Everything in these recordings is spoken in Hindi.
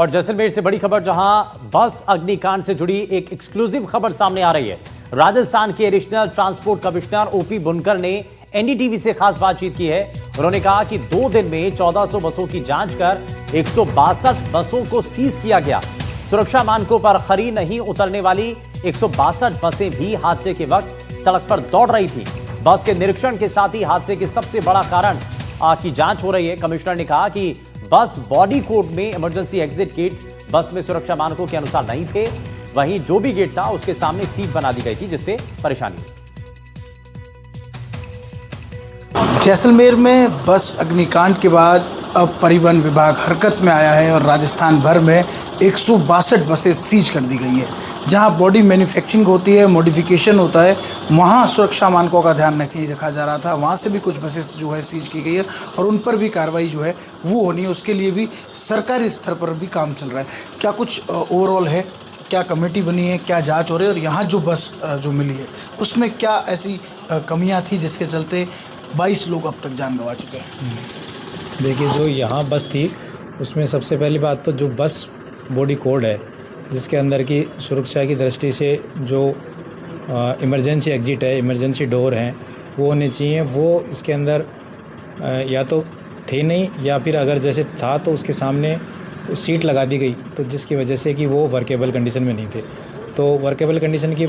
और जैसलमेर से बड़ी खबर, जहां बस अग्निकांड से जुड़ी एक एक्सक्लूसिव खबर सामने आ रही है। राजस्थान के एडिशनल ट्रांसपोर्ट कमिश्नर ओपी बुनकर ने एनडीटीवी से खास बातचीत की है। उन्होंने कहा कि 2 दिन में 1400 बसों की जांच कर 162 बसों को सीज किया गया। सुरक्षा मानकों पर खरी नहीं उतरने वाली 162 बसें भी हादसे के वक्त सड़क पर दौड़ रही थी। बस के निरीक्षण के साथ ही हादसे के सबसे बड़ा कारण की जांच हो रही है। कमिश्नर ने कहा कि बस बॉडी कोड में इमरजेंसी एग्जिट गेट बस में सुरक्षा मानकों के अनुसार नहीं थे। वहीं जो भी गेट था उसके सामने सीट बना दी गई थी, जिससे परेशानी हुई। जैसलमेर में बस अग्निकांड के बाद अब परिवहन विभाग हरकत में आया है और राजस्थान भर में 162 बसें सीज कर दी गई है। जहां बॉडी मैन्युफैक्चरिंग होती है, मॉडिफिकेशन होता है, वहां सुरक्षा मानकों का ध्यान नहीं रखा जा रहा था। वहां से भी कुछ बसें जो है सीज की गई है और उन पर भी कार्रवाई जो है वो होनी है। उसके लिए भी सरकारी स्तर पर भी काम चल रहा है। क्या कुछ ओवरऑल है, क्या कमेटी बनी है, क्या जांच हो रही है और यहाँ जो बस जो मिली है उसमें क्या ऐसी कमियाँ थी जिसके चलते 22 लोग अब तक जान गंवा चुके हैं? देखिए, जो यहाँ बस थी उसमें सबसे पहली बात तो जो बस बॉडी कोड है, जिसके अंदर की सुरक्षा की दृष्टि से जो इमरजेंसी एग्जिट है, इमरजेंसी डोर हैं, वो होने चाहिए। वो इसके अंदर या तो थे नहीं, या फिर अगर जैसे था तो उसके सामने सीट लगा दी गई, तो जिसकी वजह से कि वो वर्केबल कंडीशन में नहीं थे। तो वर्केबल कंडीशन की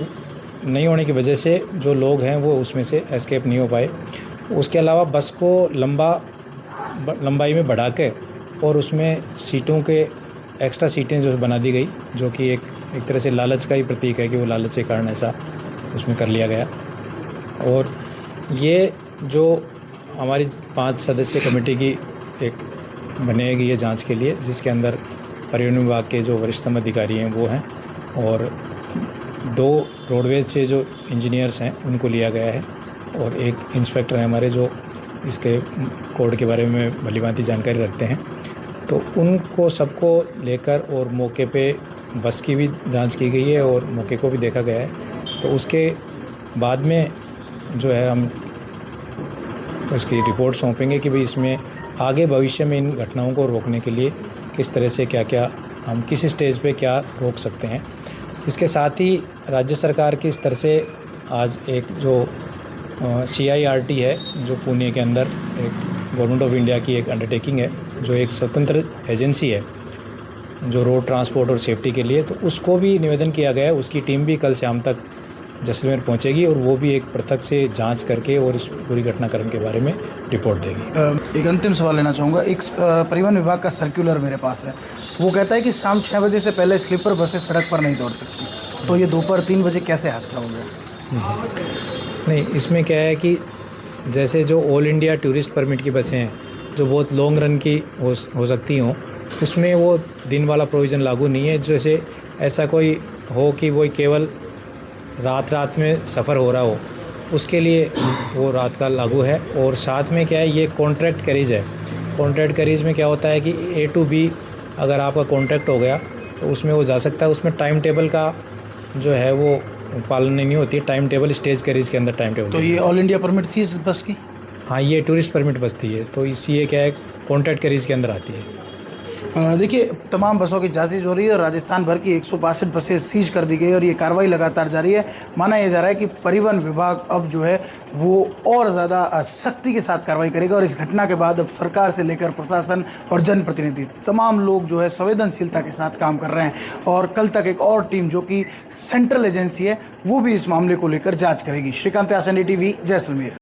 नहीं होने की वजह से जो लोग हैं वो उसमें से एस्केप नहीं हो पाए। उसके अलावा बस को लंबाई में बढ़ा के और उसमें सीटों के एक्स्ट्रा सीटें जो बना दी गई, जो कि एक तरह से लालच का ही प्रतीक है कि वो लालच के कारण ऐसा उसमें कर लिया गया। और ये जो हमारी 5 सदस्यीय कमेटी की एक बनेगी ये जांच के लिए, जिसके अंदर परिवहन विभाग के जो वरिष्ठतम अधिकारी हैं वो हैं और 2 रोडवेज से जो इंजीनियर्स हैं उनको लिया गया है और एक इंस्पेक्टर हैं हमारे जो इसके कोड के बारे में भलीभांति जानकारी रखते हैं। तो उनको सबको लेकर और मौके पे बस की भी जांच की गई है और मौके को भी देखा गया है। तो उसके बाद में जो है हम उसकी रिपोर्ट सौंपेंगे कि भाई इसमें आगे भविष्य में इन घटनाओं को रोकने के लिए किस तरह से क्या हम किस स्टेज पे क्या रोक सकते हैं। इसके साथ ही राज्य सरकार की स्तर से आज एक जो CIRT है, जो पुणे के अंदर एक गवर्नमेंट ऑफ इंडिया की एक अंडरटेकिंग है, जो एक स्वतंत्र एजेंसी है जो रोड ट्रांसपोर्ट और सेफ्टी के लिए, तो उसको भी निवेदन किया गया है। उसकी टीम भी कल शाम तक जैसलमेर पहुंचेगी और वो भी एक पृथक से जांच करके और इस पूरी घटनाक्रम के बारे में रिपोर्ट देगी। एक अंतिम सवाल लेना चाहूँगा। एक परिवहन विभाग का सर्कुलर मेरे पास है, वो कहता है कि शाम 6 बजे से पहले स्लीपर बसें सड़क पर नहीं दौड़ सकती। तो ये दोपहर 3 बजे कैसे हादसा हो गया? नहीं, इसमें क्या है कि जैसे जो ऑल इंडिया टूरिस्ट परमिट की बसें हैं जो बहुत लॉन्ग रन की हो सकती हों, उसमें वो दिन वाला प्रोविज़न लागू नहीं है। जैसे ऐसा कोई हो कि वो केवल रात में सफ़र हो रहा हो, उसके लिए वो रात का लागू है। और साथ में क्या है, ये कॉन्ट्रैक्ट कैरिज है। कॉन्ट्रैक्ट कैरिज में क्या होता है कि A to B अगर आपका कॉन्ट्रैक्ट हो गया तो उसमें वो जा सकता है। उसमें टाइम टेबल का जो है वो पालन नहीं होती है। टाइम टेबल स्टेज कैरिज के अंदर टाइम टेबल। तो ये ऑल इंडिया परमिट थी इस बस की? हाँ, ये टूरिस्ट परमिट बस थी है, तो इसलिए क्या है कॉन्ट्रैक्ट कैरिज के अंदर आती है। देखिए, तमाम बसों की जांच हो रही है और राजस्थान भर की 162 बसें सीज कर दी गई और ये कार्रवाई लगातार जारी है। माना यह जा रहा है कि परिवहन विभाग अब जो है वो और ज़्यादा सख्ती के साथ कार्रवाई करेगा और इस घटना के बाद अब सरकार से लेकर प्रशासन और जनप्रतिनिधि तमाम लोग जो है संवेदनशीलता के साथ काम कर रहे हैं। और कल तक एक और टीम जो कि सेंट्रल एजेंसी है वो भी इस मामले को लेकर जाँच करेगी। श्रीकांत, NDTV, जैसलमेर।